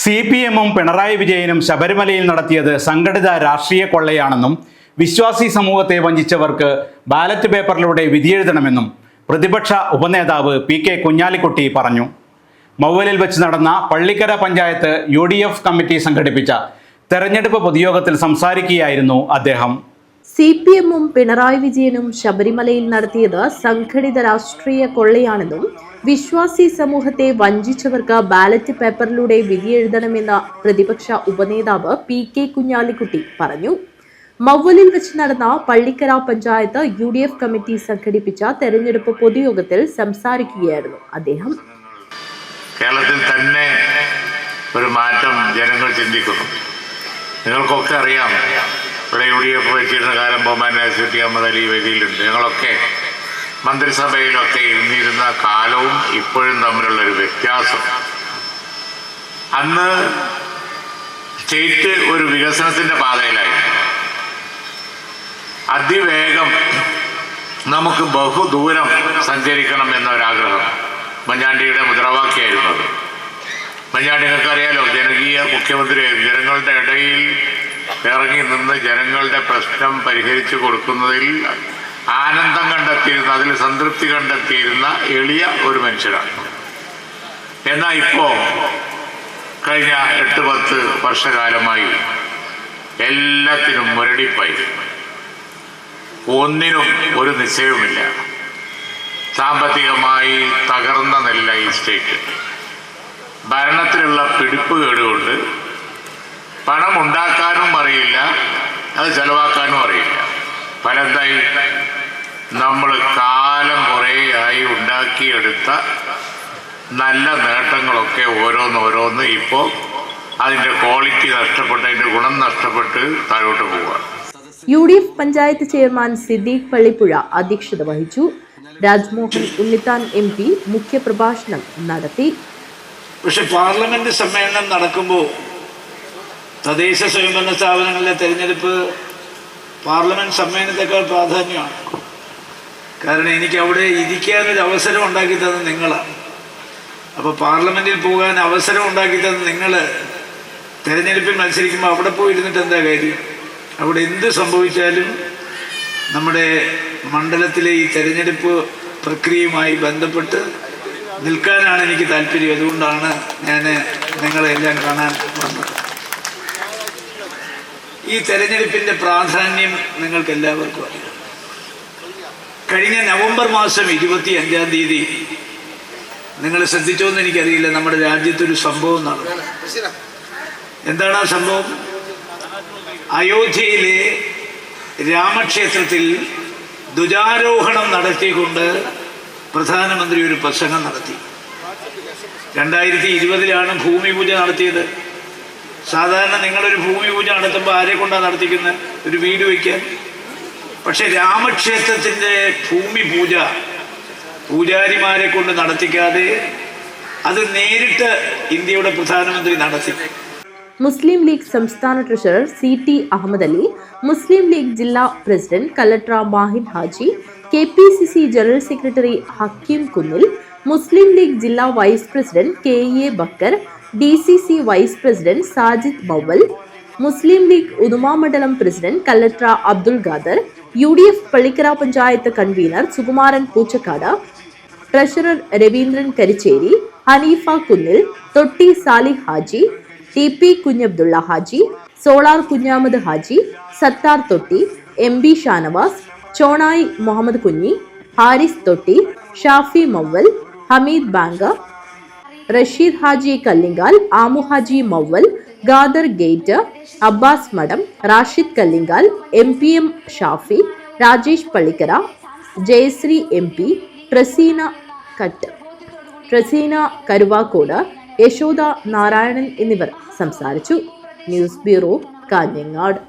CPM-ഉം പിണറായി വിജയനും ശബരിമലയിൽ നടത്തിയത് സംഘടിത രാഷ്ട്രീയ കൊള്ളയാണെന്നും വിശ്വാസി സമൂഹത്തെ വഞ്ചിച്ചവർക്ക് ബാലറ്റ് പേപ്പറിലൂടെ വിധിയെഴുതണമെന്നും പ്രതിപക്ഷ ഉപനേതാവ് PK കുഞ്ഞാലിക്കുട്ടി പറഞ്ഞു. മൗവലിൽ വെച്ച് നടന്ന പള്ളിക്കര പഞ്ചായത്ത് UDF കമ്മിറ്റി സംഘടിപ്പിച്ച തെരഞ്ഞെടുപ്പ് പൊതുയോഗത്തിൽ സംസാരിക്കുകയായിരുന്നു അദ്ദേഹം. CPM-ഉം പിണറായി വിജയനും ശബരിമലയിൽ നടത്തിയത് സംഘടിത രാഷ്ട്രീയ കൊള്ളയാണെന്നും വിശ്വാസി സമൂഹത്തെ വഞ്ചിച്ചവർക്ക് ബാലറ്റ് പേപ്പറിലൂടെ വിധിയെഴുതണമെന്ന പ്രതിപക്ഷ ഉപനേതാവ് PK കുഞ്ഞാലിക്കുട്ടി പറഞ്ഞു. മൗവലിൽ വെച്ച് നടന്ന പള്ളിക്കര പഞ്ചായത്ത് UDF കമ്മിറ്റി സംഘടിപ്പിച്ച തെരഞ്ഞെടുപ്പ് പൊതുയോഗത്തിൽ സംസാരിക്കുകയായിരുന്നു അദ്ദേഹം. കേരളത്തിൽ തന്നെ ഒരു മാറ്റം ജനങ്ങൾ ചിന്തിക്കുന്നു. നിങ്ങൾക്കൊക്കെ അറിയാം, ഇവിടെ UDF വെച്ചിരുന്ന കാലം ബഹുമാന്യ ST അഹമ്മദ് അലി വേദിയിലുണ്ട്. ഞങ്ങളൊക്കെ മന്ത്രിസഭയിലൊക്കെ ഇരുന്നിരുന്ന കാലവും ഇപ്പോഴും തമ്മിലുള്ളൊരു വ്യത്യാസം, അന്ന് സ്റ്റേറ്റ് ഒരു വികസനത്തിൻ്റെ പാതയിലായി. അതിവേഗം നമുക്ക് ബഹുദൂരം സഞ്ചരിക്കണം എന്നൊരാഗ്രഹം ഉമ്മൻചാണ്ടിയുടെ മുദ്രാവാക്യമായിരുന്നു അത്. ഉമ്മൻചാണ്ടി നിങ്ങൾക്കറിയാലോ, ജനകീയ മുഖ്യമന്ത്രിയായിരുന്നു. ജനങ്ങളുടെ ഇടയിൽ ഇറങ്ങി നിന്ന് ജനങ്ങളുടെ പ്രശ്നം പരിഹരിച്ചു കൊടുക്കുന്നതിൽ ആനന്ദം കണ്ടെത്തിയിരുന്ന, അതിൽ സംതൃപ്തി കണ്ടെത്തിയിരുന്ന എളിയ ഒരു മനുഷ്യരാണ്. എന്നാൽ ഇപ്പോൾ കഴിഞ്ഞ 8-10 വർഷകാലമായി എല്ലാത്തിനും മുരടിപ്പായി. ഒന്നിനും ഒരു നിശ്ചയവുമില്ല. സാമ്പത്തികമായി തകർന്ന നില ഈ സ്റ്റേറ്റ്. ഭരണത്തിലുള്ള പിടിപ്പുകേടുകൊണ്ട് പണം ഉണ്ടാക്കാനും അറിയില്ല, അത് ചെലവാക്കാനും അറിയില്ല. പലതായി നമ്മൾ കാലം കുറേയായി ഉണ്ടാക്കിയെടുത്ത നല്ല നേട്ടങ്ങളൊക്കെ ഓരോന്നോരോന്ന് ഇപ്പോൾ അതിൻ്റെ ക്വാളിറ്റി നഷ്ടപ്പെട്ട്, അതിൻ്റെ ഗുണം നഷ്ടപ്പെട്ട് താഴോട്ട് പോവുകയാണ്. UDF പഞ്ചായത്ത് ചെയർമാൻ സിദ്ദീഖ് പള്ളിപ്പുഴ അധ്യക്ഷത വഹിച്ചു. രാജ്മോഹൻ ഉണ്ണിത്താൻ MP മുഖ്യപ്രഭാഷണം നടത്തി. പക്ഷെ പാർലമെന്റ് സമ്മേളനം നടക്കുമ്പോൾ തദ്ദേശ സ്വയംഭരണ സ്ഥാപനങ്ങളിലെ തെരഞ്ഞെടുപ്പ് പാർലമെന്റ് സമ്മേളനത്തെക്കാൾ പ്രാധാന്യമാണ്. കാരണം എനിക്ക് അവിടെ ഇരിക്കാനൊരു അവസരം ഉണ്ടാക്കി തന്നത് നിങ്ങളാണ്. അപ്പോൾ പാർലമെന്റിൽ പോകാൻ അവസരം ഉണ്ടാക്കി തന്നത് നിങ്ങൾ തെരഞ്ഞെടുപ്പിൽ മത്സരിക്കുമ്പോൾ അവിടെ പോയിരുന്നിട്ട് എന്താ കാര്യം? അവിടെ എന്ത് സംഭവിച്ചാലും നമ്മുടെ മണ്ഡലത്തിലെ ഈ തെരഞ്ഞെടുപ്പ് പ്രക്രിയയുമായി ബന്ധപ്പെട്ട് നിൽക്കാനാണ് എനിക്ക് താല്പര്യം. അതുകൊണ്ടാണ് ഞാൻ നിങ്ങളെല്ലാം കാണാൻ വന്നത്. ഈ തെരഞ്ഞെടുപ്പിൻ്റെ പ്രാധാന്യം നിങ്ങൾക്ക് എല്ലാവർക്കും അറിയാം. കഴിഞ്ഞ നവംബർ മാസം 25-ാം തീയതി നിങ്ങൾ ശ്രദ്ധിച്ചോന്ന് എനിക്കറിയില്ല, നമ്മുടെ രാജ്യത്തൊരു സംഭവം നടന്നു. എന്താണ് ആ സംഭവം? അയോധ്യയിലെ രാമക്ഷേത്രത്തിൽ ധ്വജാരോഹണം നടത്തിക്കൊണ്ട് പ്രധാനമന്ത്രി ഒരു പ്രസംഗം നടത്തി. 2020-ലാണ് ഭൂമി പൂജ നടത്തിയത്. സാധാരണ നിങ്ങളൊരു ഭൂമി പൂജ നടത്തുമ്പോൾ ആരെ കൊണ്ടാണ് നടത്തിക്കുന്നത്? ഒരു വീട് വയ്ക്കാൻ. പക്ഷെ രാമക്ഷേത്രത്തിൻ്റെ ഭൂമി പൂജ പൂജാരിമാരെ കൊണ്ട് നടത്തിക്കാതെ അത് നേരിട്ട് ഇന്ത്യയുടെ പ്രധാനമന്ത്രി നടത്തി. മുസ്ലിം ലീഗ് സംസ്ഥാന ട്രഷറർ CT അഹമ്മദ് അലി, മുസ്ലിം ലീഗ് ജില്ലാ president Kallatra Mahin Haji, KPCC general secretary Hakeem Kunnil, Muslim League ജില്ലാ vice president KA Bakkar, DCC vice president Sajid Mouval, Muslim League Uduma മണ്ഡലം president Kallatra Abdul Khader, UDF Pallikkara panchayat convener Sukumaran Poochakkad, treasurer Raveendran Karicheri, Haneefa Kunnil, Thotti Salih Haji, TP Kunhabdulla Haji, solar Kunhamad Haji, Sathar Thotti, MB Shanavas, Chonayi Muhammad കുഞ്ഞി, ഹാരിസ് തൊട്ടി, ഷാഫി മൗവൽ, ഹമീദ് ബാങ്ക, റഷീദ് ഹാജി കല്ലിങ്കാൽ, ആമു ഹാജി മൗവൽ, ഖാദർ ഗേറ്റ്, അബ്ബാസ് മഠം, റാഷിദ് കല്ലിങ്കാൽ, MPM ഷാഫി, രാജേഷ് പള്ളിക്കര, ജയശ്രീ MP, ട്രസീന കരുവാക്കോട്, യശോദ നാരായണൻ എന്നിവർ സംസാരിച്ചു. News bureau, Kanhangad.